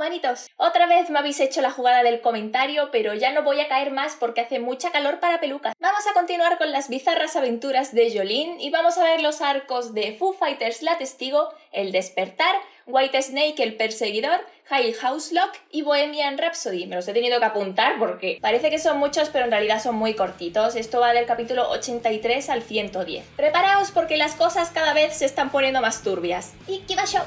humanitos! Otra vez me habéis hecho la jugada del comentario, pero ya no voy a caer más porque hace mucha calor para pelucas. Vamos a continuar con las bizarras aventuras de Jolene y vamos a ver los arcos de Foo Fighters La Testigo, El Despertar, Whitesnake el Perseguidor, High House Lock y Bohemian Rhapsody. Me los he tenido que apuntar porque parece que son muchos, pero en realidad son muy cortitos. Esto va del capítulo 83 al 110. Preparaos porque las cosas cada vez se están poniendo más turbias. ¡Y que va show!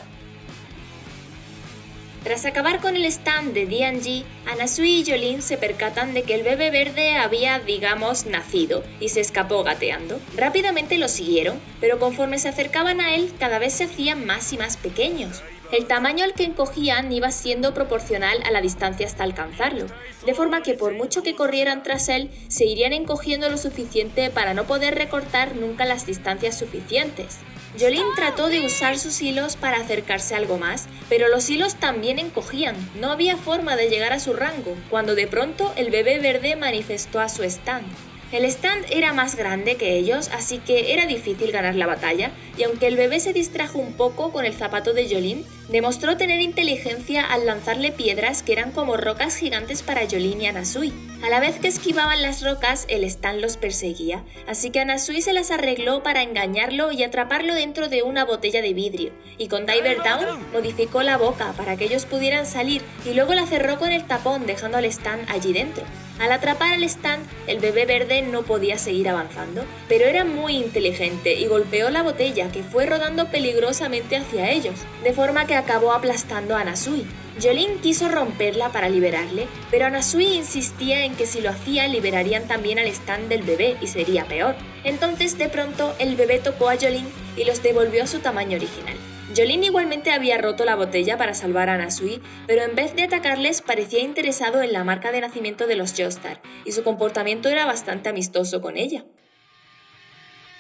Tras acabar con el stand de D&G, Anasui y Jolene se percatan de que el bebé verde había, digamos, nacido y se escapó gateando. Rápidamente lo siguieron, pero conforme se acercaban a él, cada vez se hacían más y más pequeños. El tamaño al que encogían iba siendo proporcional a la distancia hasta alcanzarlo, de forma que por mucho que corrieran tras él, se irían encogiendo lo suficiente para no poder recortar nunca las distancias suficientes. Jolene trató de usar sus hilos para acercarse algo más, pero los hilos también encogían, no había forma de llegar a su rango, cuando de pronto el bebé verde manifestó a su stand. El stand era más grande que ellos, así que era difícil ganar la batalla, y aunque el bebé se distrajo un poco con el zapato de Jolene, demostró tener inteligencia al lanzarle piedras que eran como rocas gigantes para Jolene y Anasui. A la vez que esquivaban las rocas, el stand los perseguía, así que Anasui se las arregló para engañarlo y atraparlo dentro de una botella de vidrio, y con Diver Down modificó la boca para que ellos pudieran salir y luego la cerró con el tapón dejando al stand allí dentro. Al atrapar al stand, el bebé verde no podía seguir avanzando, pero era muy inteligente y golpeó la botella que fue rodando peligrosamente hacia ellos, de forma que acabó aplastando a Anasui. Jolene quiso romperla para liberarle, pero Anasui insistía en que si lo hacía liberarían también al stand del bebé y sería peor. Entonces de pronto el bebé tocó a Jolene y los devolvió a su tamaño original. Jolene igualmente había roto la botella para salvar a Anasui, pero en vez de atacarles parecía interesado en la marca de nacimiento de los Joestar, y su comportamiento era bastante amistoso con ella.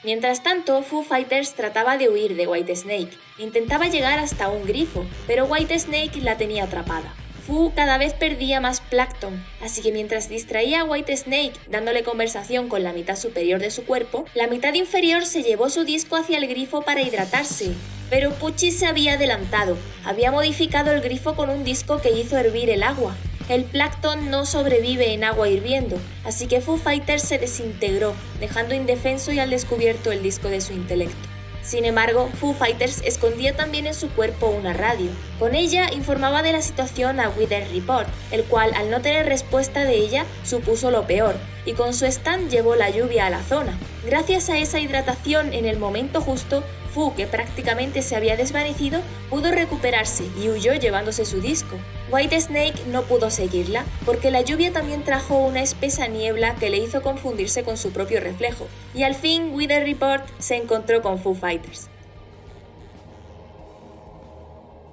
Mientras tanto, Foo Fighters trataba de huir de Whitesnake. Intentaba llegar hasta un grifo, pero Whitesnake la tenía atrapada. Foo cada vez perdía más plancton, así que mientras distraía a Whitesnake dándole conversación con la mitad superior de su cuerpo, la mitad inferior se llevó su disco hacia el grifo para hidratarse. Pero Pucci se había adelantado, había modificado el grifo con un disco que hizo hervir el agua. El plancton no sobrevive en agua hirviendo, así que Foo Fighters se desintegró, dejando indefenso y al descubierto el disco de su intelecto. Sin embargo, Foo Fighters escondía también en su cuerpo una radio. Con ella informaba de la situación a Weather Report, el cual al no tener respuesta de ella supuso lo peor, y con su stand llevó la lluvia a la zona. Gracias a esa hidratación en el momento justo, Foo, que prácticamente se había desvanecido, pudo recuperarse y huyó llevándose su disco. Whitesnake no pudo seguirla porque la lluvia también trajo una espesa niebla que le hizo confundirse con su propio reflejo, y al fin Weather Report se encontró con Foo Fighters.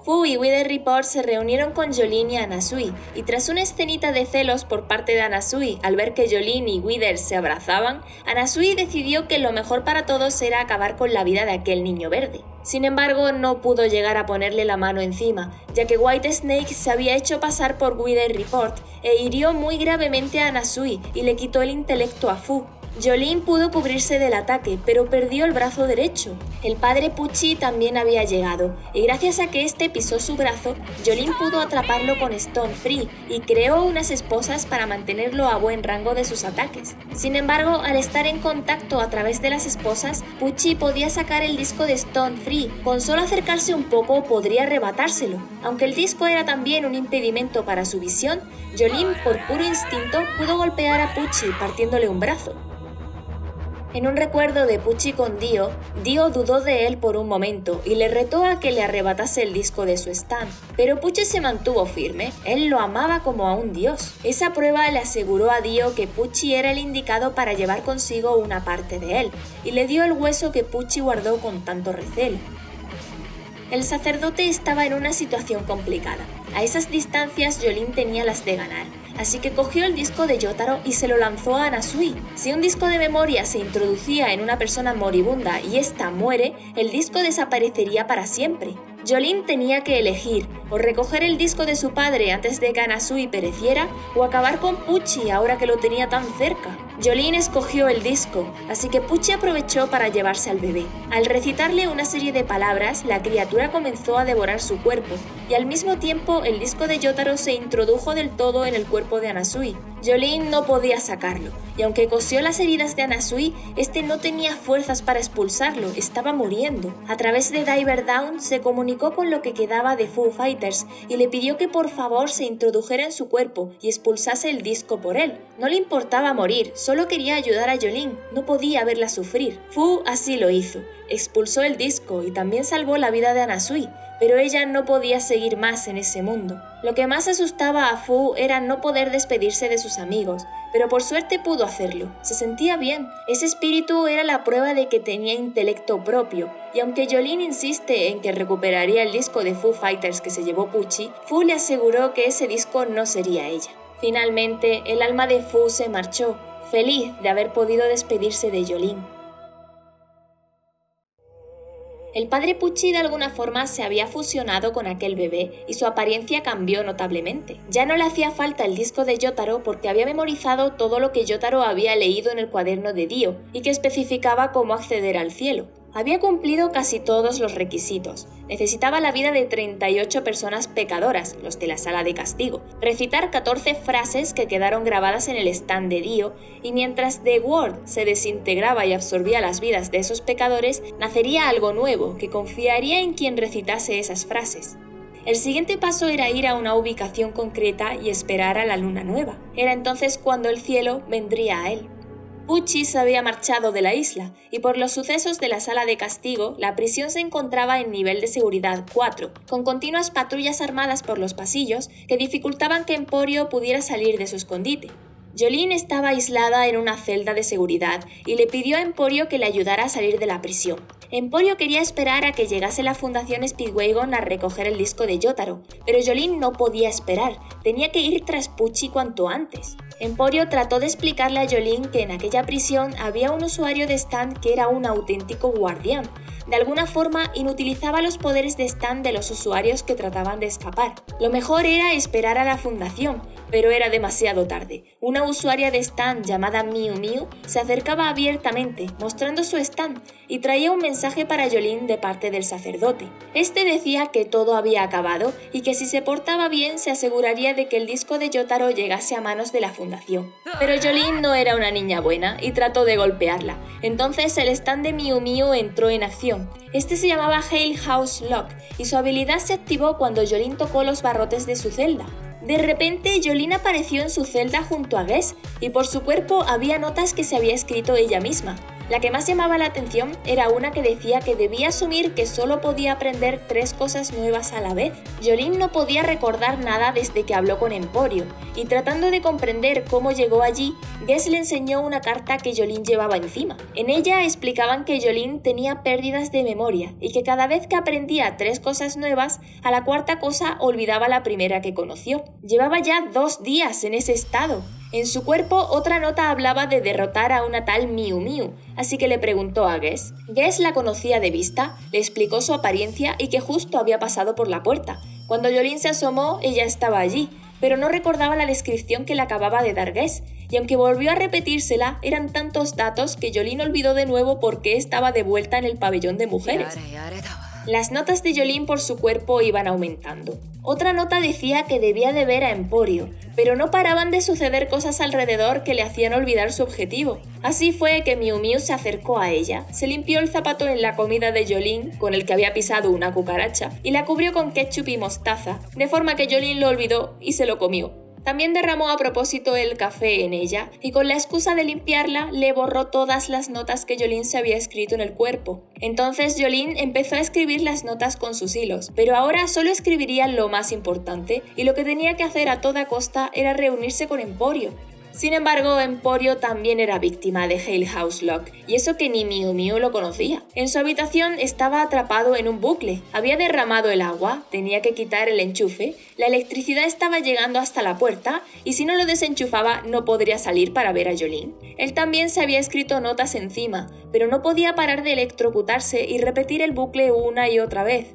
Foo y Weather Report se reunieron con Jolene y Anasui, y tras una escenita de celos por parte de Anasui al ver que Jolene y Weather se abrazaban, Anasui decidió que lo mejor para todos era acabar con la vida de aquel niño verde. Sin embargo, no pudo llegar a ponerle la mano encima, ya que Whitesnake se había hecho pasar por Weather Report e hirió muy gravemente a Anasui y le quitó el intelecto a Foo. Jolene pudo cubrirse del ataque, pero perdió el brazo derecho. El padre Pucci también había llegado, y gracias a que este pisó su brazo, Jolene pudo atraparlo con Stone Free y creó unas esposas para mantenerlo a buen rango de sus ataques. Sin embargo, al estar en contacto a través de las esposas, Pucci podía sacar el disco de Stone Free. Con solo acercarse un poco podría arrebatárselo. Aunque el disco era también un impedimento para su visión, Jolene, por puro instinto, pudo golpear a Pucci partiéndole un brazo. En un recuerdo de Pucci con Dio, Dio dudó de él por un momento y le retó a que le arrebatase el disco de su stand, pero Pucci se mantuvo firme, él lo amaba como a un dios. Esa prueba le aseguró a Dio que Pucci era el indicado para llevar consigo una parte de él, y le dio el hueso que Pucci guardó con tanto recelo. El sacerdote estaba en una situación complicada. A esas distancias Jolene tenía las de ganar, así que cogió el disco de Yotaro y se lo lanzó a Anasui. Si un disco de memoria se introducía en una persona moribunda y ésta muere, el disco desaparecería para siempre. Jolene tenía que elegir, o recoger el disco de su padre antes de que Anasui pereciera, o acabar con Pucci ahora que lo tenía tan cerca. Jolene escogió el disco, así que Pucci aprovechó para llevarse al bebé. Al recitarle una serie de palabras, la criatura comenzó a devorar su cuerpo, y al mismo tiempo el disco de Yotaro se introdujo del todo en el cuerpo de Anasui. Jolene no podía sacarlo, y aunque cosió las heridas de Anasui, este no tenía fuerzas para expulsarlo, estaba muriendo. A través de Diver Down se comunicó con lo que quedaba de Foo Fighters y le pidió que por favor se introdujera en su cuerpo y expulsase el disco por él. No le importaba morir, solo quería ayudar a Jolene, no podía verla sufrir. Foo así lo hizo, expulsó el disco y también salvó la vida de Anasui, pero ella no podía seguir más en ese mundo. Lo que más asustaba a Foo era no poder despedirse de sus amigos, pero por suerte pudo hacerlo. Se sentía bien. Ese espíritu era la prueba de que tenía intelecto propio, y aunque Jolene insiste en que recuperaría el disco de Foo Fighters que se llevó Pucci, Foo le aseguró que ese disco no sería ella. Finalmente, el alma de Foo se marchó, feliz de haber podido despedirse de Jolene. El padre Pucci de alguna forma se había fusionado con aquel bebé y su apariencia cambió notablemente. Ya no le hacía falta el disco de Yotaro porque había memorizado todo lo que Yotaro había leído en el cuaderno de Dio y que especificaba cómo acceder al cielo. Había cumplido casi todos los requisitos. Necesitaba la vida de 38 personas pecadoras, los de la sala de castigo, recitar 14 frases que quedaron grabadas en el stand de Dio, y mientras The World se desintegraba y absorbía las vidas de esos pecadores, nacería algo nuevo que confiaría en quien recitase esas frases. El siguiente paso era ir a una ubicación concreta y esperar a la luna nueva. Era entonces cuando el cielo vendría a él. Pucci se había marchado de la isla, y por los sucesos de la sala de castigo, la prisión se encontraba en nivel de seguridad 4, con continuas patrullas armadas por los pasillos que dificultaban que Emporio pudiera salir de su escondite. Jolene estaba aislada en una celda de seguridad y le pidió a Emporio que le ayudara a salir de la prisión. Emporio quería esperar a que llegase la Fundación Speedwagon a recoger el disco de Yotaro, pero Jolene no podía esperar, tenía que ir tras Pucci cuanto antes. Emporio trató de explicarle a Jolene que en aquella prisión había un usuario de Stan que era un auténtico guardián. De alguna forma inutilizaba los poderes de Stan de los usuarios que trataban de escapar. Lo mejor era esperar a la Fundación, pero era demasiado tarde. Una usuaria de Stan llamada Miu Miu se acercaba abiertamente, mostrando su stand, y traía un mensaje para Jolene de parte del sacerdote. Este decía que todo había acabado y que si se portaba bien se aseguraría de que el disco de Yotaro llegase a manos de la Fundación. Pero Jolene no era una niña buena y trató de golpearla. Entonces el stand de Miu Miu entró en acción. Este se llamaba Hale House Lock y su habilidad se activó cuando Jolene tocó los barrotes de su celda. De repente, Jolene apareció en su celda junto a Guess y por su cuerpo había notas que se había escrito ella misma. La que más llamaba la atención era una que decía que debía asumir que solo podía aprender 3 cosas nuevas a la vez. Jolene no podía recordar nada desde que habló con Emporio, y tratando de comprender cómo llegó allí, Guess le enseñó una carta que Jolene llevaba encima. En ella explicaban que Jolene tenía pérdidas de memoria y que cada vez que aprendía 3 cosas nuevas, a la 4ª cosa olvidaba la primera que conoció. Llevaba ya 2 días en ese estado. En su cuerpo otra nota hablaba de derrotar a una tal Miu Miu, así que le preguntó a Guess. Guess la conocía de vista, le explicó su apariencia y que justo había pasado por la puerta. Cuando Jolene se asomó, ella estaba allí, pero no recordaba la descripción que le acababa de dar Guess, y aunque volvió a repetírsela, eran tantos datos que Jolene olvidó de nuevo por qué estaba de vuelta en el pabellón de mujeres. Las notas de Jolene por su cuerpo iban aumentando. Otra nota decía que debía de ver a Emporio, pero no paraban de suceder cosas alrededor que le hacían olvidar su objetivo. Así fue que Miu Miu se acercó a ella, se limpió el zapato en la comida de Jolene, con el que había pisado una cucaracha, y la cubrió con ketchup y mostaza, de forma que Jolene lo olvidó y se lo comió. También derramó a propósito el café en ella y con la excusa de limpiarla le borró todas las notas que Jolene se había escrito en el cuerpo. Entonces Jolene empezó a escribir las notas con sus hilos, pero ahora solo escribiría lo más importante y lo que tenía que hacer a toda costa era reunirse con Emporio. Sin embargo, Emporio también era víctima de Hale House Lock, y eso que ni Miu Miu lo conocía. En su habitación estaba atrapado en un bucle, había derramado el agua, tenía que quitar el enchufe, la electricidad estaba llegando hasta la puerta, y si no lo desenchufaba no podría salir para ver a Jolene. Él también se había escrito notas encima, pero no podía parar de electrocutarse y repetir el bucle una y otra vez.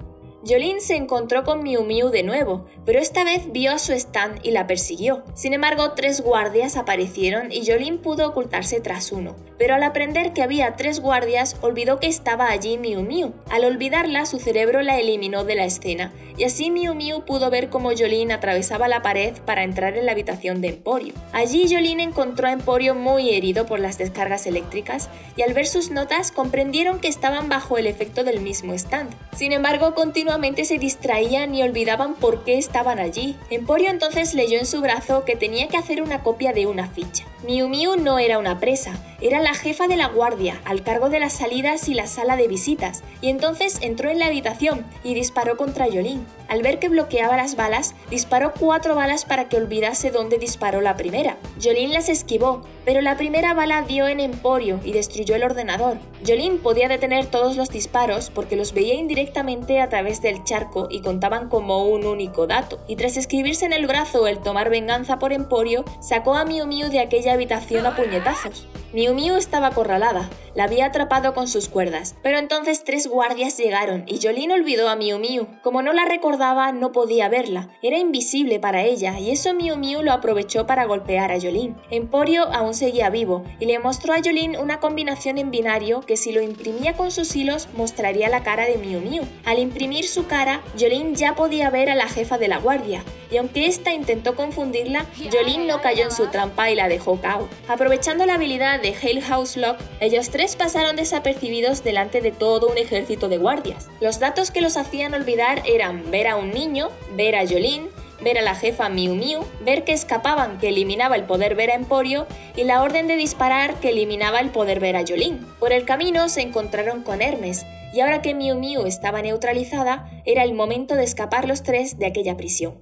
Jolene se encontró con Miu Miu de nuevo, pero esta vez vio a su stand y la persiguió. Sin embargo, 3 guardias aparecieron y Jolene pudo ocultarse tras uno. Pero al aprender que había 3 guardias, olvidó que estaba allí Miu Miu. Al olvidarla, su cerebro la eliminó de la escena, y así Miu Miu pudo ver cómo Jolene atravesaba la pared para entrar en la habitación de Emporio. Allí Jolene encontró a Emporio muy herido por las descargas eléctricas, y al ver sus notas comprendieron que estaban bajo el efecto del mismo stand. Sin embargo, continuamente se distraían y olvidaban por qué estaban allí. Emporio entonces leyó en su brazo que tenía que hacer una copia de una ficha. Miu Miu no era una presa, era la jefa de la guardia, al cargo de las salidas y la sala de visitas, y entonces entró en la habitación y disparó contra Jolene. Al ver que bloqueaba las balas, disparó 4 balas para que olvidase dónde disparó la primera. Jolene las esquivó, pero la primera bala dio en Emporio y destruyó el ordenador. Jolene podía detener todos los disparos porque los veía indirectamente a través del charco y contaban como un único dato, y tras escribirse en el brazo el tomar venganza por Emporio, sacó a Miu Miu de aquella habitación a puñetazos. Miu Miu estaba acorralada, la había atrapado con sus cuerdas, pero entonces 3 guardias llegaron y Jolene olvidó a Miu Miu. Como no la recordaba, no podía verla, era invisible para ella y eso Miu Miu lo aprovechó para golpear a Jolene. Emporio aún seguía vivo y le mostró a Jolene una combinación en binario que si lo imprimía con sus hilos mostraría la cara de Miu Miu. Al imprimir su cara, Jolene ya podía ver a la jefa de la guardia, y aunque ésta intentó confundirla, Jolene no cayó en su trampa y la dejó cao. Aprovechando la habilidad de Hale House Lock, ellos 3 pasaron desapercibidos delante de todo un ejército de guardias. Los datos que los hacían olvidar eran ver a un niño, ver a Jolene, ver a la jefa Miu Miu, ver que escapaban que eliminaba el poder ver a Emporio y la orden de disparar que eliminaba el poder ver a Jolene. Por el camino se encontraron con Hermes, y ahora que Miu Miu estaba neutralizada, era el momento de escapar los 3 de aquella prisión.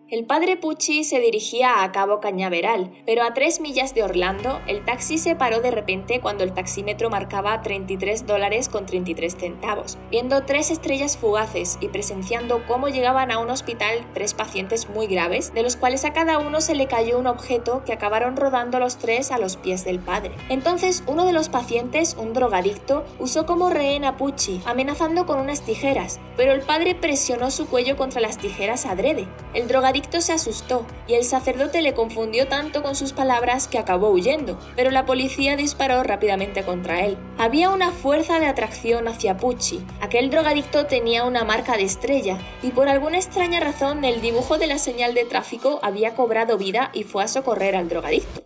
El padre Pucci se dirigía a Cabo Cañaveral, pero a 3 millas de Orlando, el taxi se paró de repente cuando el taxímetro marcaba $33.33. Viendo 3 estrellas fugaces y presenciando cómo llegaban a un hospital 3 pacientes muy graves, de los cuales a cada uno se le cayó un objeto que acabaron rodando los 3 a los pies del padre. Entonces, uno de los pacientes, un drogadicto, usó como rehén a Pucci, amenazando con unas tijeras, pero el padre presionó su cuello contra las tijeras adrede. El drogadicto se asustó y el sacerdote le confundió tanto con sus palabras que acabó huyendo, pero la policía disparó rápidamente contra él. Había una fuerza de atracción hacia Pucci. Aquel drogadicto tenía una marca de estrella y por alguna extraña razón el dibujo de la señal de tráfico había cobrado vida y fue a socorrer al drogadicto.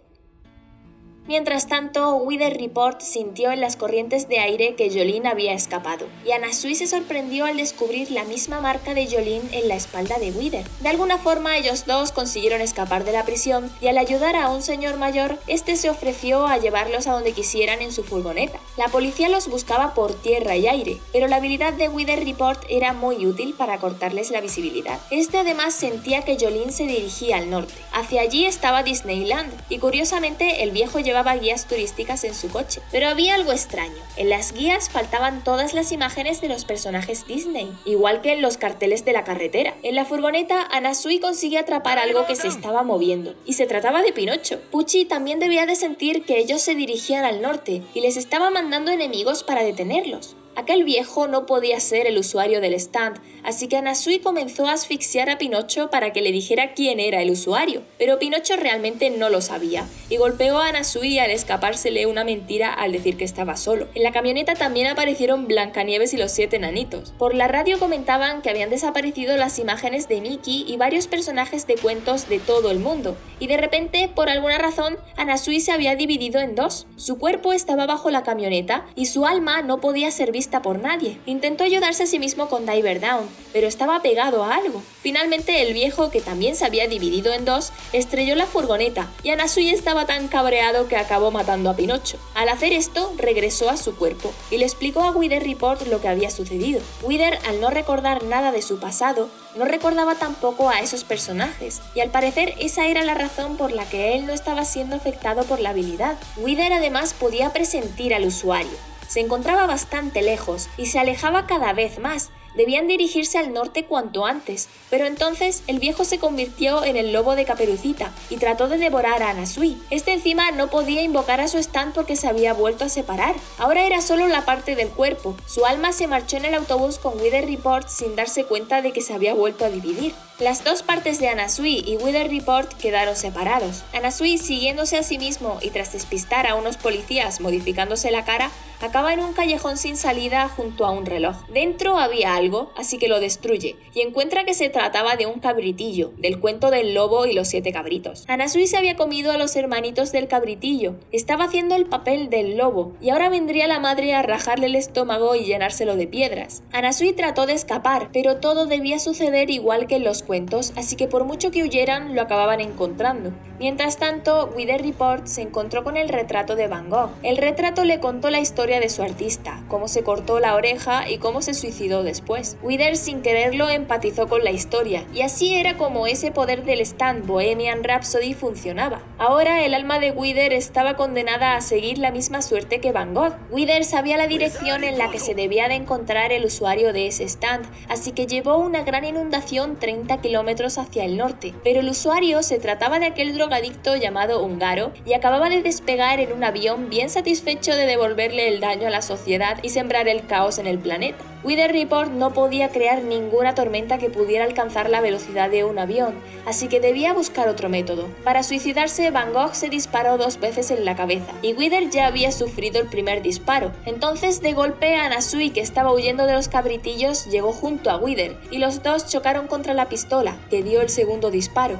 Mientras tanto, Wither Report sintió en las corrientes de aire que Jolene había escapado, y Anasui se sorprendió al descubrir la misma marca de Jolene en la espalda de Wither. De alguna forma, ellos 2 consiguieron escapar de la prisión, y al ayudar a un señor mayor, este se ofreció a llevarlos a donde quisieran en su furgoneta. La policía los buscaba por tierra y aire, pero la habilidad de Wither Report era muy útil para cortarles la visibilidad. Este además sentía que Jolene se dirigía al norte. Hacia allí estaba Disneyland, y curiosamente el viejo llevaba guías turísticas en su coche. Pero había algo extraño. En las guías faltaban todas las imágenes de los personajes Disney, igual que en los carteles de la carretera. En la furgoneta, Anasui consiguió atrapar algo que se estaba moviendo, y se trataba de Pinocho. Pucci también debía de sentir que ellos se dirigían al norte, y les estaba mandando enemigos para detenerlos. Aquel viejo no podía ser el usuario del stand, así que Anasui comenzó a asfixiar a Pinocho para que le dijera quién era el usuario, pero Pinocho realmente no lo sabía, y golpeó a Anasui al escapársele una mentira al decir que estaba solo. En la camioneta también aparecieron Blancanieves y los 7 enanitos. Por la radio comentaban que habían desaparecido las imágenes de Mickey y varios personajes de cuentos de todo el mundo, y de repente, por alguna razón, Anasui se había dividido en 2. Su cuerpo estaba bajo la camioneta y su alma no podía ser vista por nadie. Intentó ayudarse a sí mismo con Diver Down, pero estaba pegado a algo. Finalmente el viejo, que también se había dividido en 2, estrelló la furgoneta y Anasui estaba tan cabreado que acabó matando a Pinocho. Al hacer esto, regresó a su cuerpo y le explicó a Wither Report lo que había sucedido. Wither, al no recordar nada de su pasado, no recordaba tampoco a esos personajes, y al parecer esa era la razón por la que él no estaba siendo afectado por la habilidad. Wither además podía presentir al usuario. Se encontraba bastante lejos y se alejaba cada vez más, Debían dirigirse al norte cuanto antes, pero entonces el viejo se convirtió en el lobo de Caperucita y trató de devorar a Anasui. Este encima no podía invocar a su stand porque se había vuelto a separar. Ahora era solo la parte del cuerpo. Su alma se marchó en el autobús con Wither Report sin darse cuenta de que se había vuelto a dividir. Las dos partes de Anasui y Wither Report quedaron separados. Anasui, siguiéndose a sí mismo y tras despistar a unos policías modificándose la cara, acaba en un callejón sin salida junto a un reloj. Dentro había algo, así que lo destruye, y encuentra que se trataba de un cabritillo, del cuento del lobo y los 7 cabritos. Anasui se había comido a los hermanitos del cabritillo, estaba haciendo el papel del lobo, y ahora vendría la madre a rajarle el estómago y llenárselo de piedras. Anasui trató de escapar, pero todo debía suceder igual que en los cuentos, así que por mucho que huyeran, lo acababan encontrando. Mientras tanto, Wither Report se encontró con el retrato de Van Gogh. El retrato le contó la historia de su artista, cómo se cortó la oreja y cómo se suicidó después. Wither sin quererlo empatizó con la historia, y así era como ese poder del stand Bohemian Rhapsody funcionaba. Ahora el alma de Wither estaba condenada a seguir la misma suerte que Van Gogh. Wither sabía la dirección en la que se debía de encontrar el usuario de ese stand, así que llevó una gran inundación 30 kilómetros hacia el norte, pero el usuario se trataba de aquel drogadicto llamado Ungaro y acababa de despegar en un avión bien satisfecho de devolverle el daño a la sociedad y sembrar el caos en el planeta. Wither Report no podía crear ninguna tormenta que pudiera alcanzar la velocidad de un avión, así que debía buscar otro método. Para suicidarse, Van Gogh se disparó 2 veces en la cabeza, y Wither ya había sufrido el primer disparo. Entonces, de golpe, Anasui, que estaba huyendo de los cabritillos, llegó junto a Wither, y los dos chocaron contra la pistola, que dio el segundo disparo.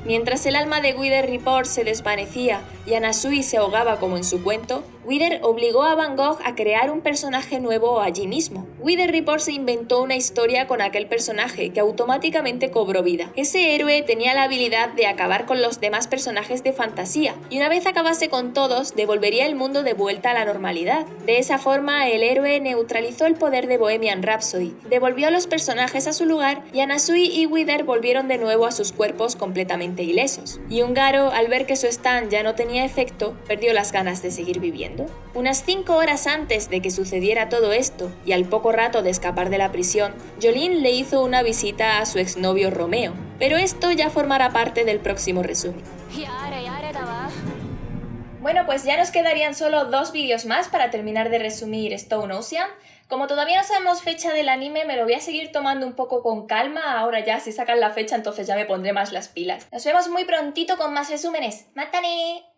Mientras el alma de Wither Report se desvanecía y Anasui se ahogaba como en su cuento, Wither obligó a Van Gogh a crear un personaje nuevo allí mismo. Wither Report se inventó una historia con aquel personaje que automáticamente cobró vida. Ese héroe tenía la habilidad de acabar con los demás personajes de fantasía, y una vez acabase con todos, devolvería el mundo de vuelta a la normalidad. De esa forma, el héroe neutralizó el poder de Bohemian Rhapsody, devolvió a los personajes a su lugar y Anasui y Wither volvieron de nuevo a sus cuerpos completamente ilesos. Y Ungaro, al ver que su stand ya no tenía efecto, perdió las ganas de seguir viviendo. Unas 5 horas antes de que sucediera todo esto, y al poco rato de escapar de la prisión, Jolene le hizo una visita a su exnovio Romeo, pero esto ya formará parte del próximo resumen. Bueno, pues ya nos quedarían solo 2 vídeos más para terminar de resumir Stone Ocean. Como todavía no sabemos fecha del anime, me lo voy a seguir tomando un poco con calma. Ahora ya si sacan la fecha, entonces ya me pondré más las pilas. Nos vemos muy prontito con más resúmenes. ¡Mátane!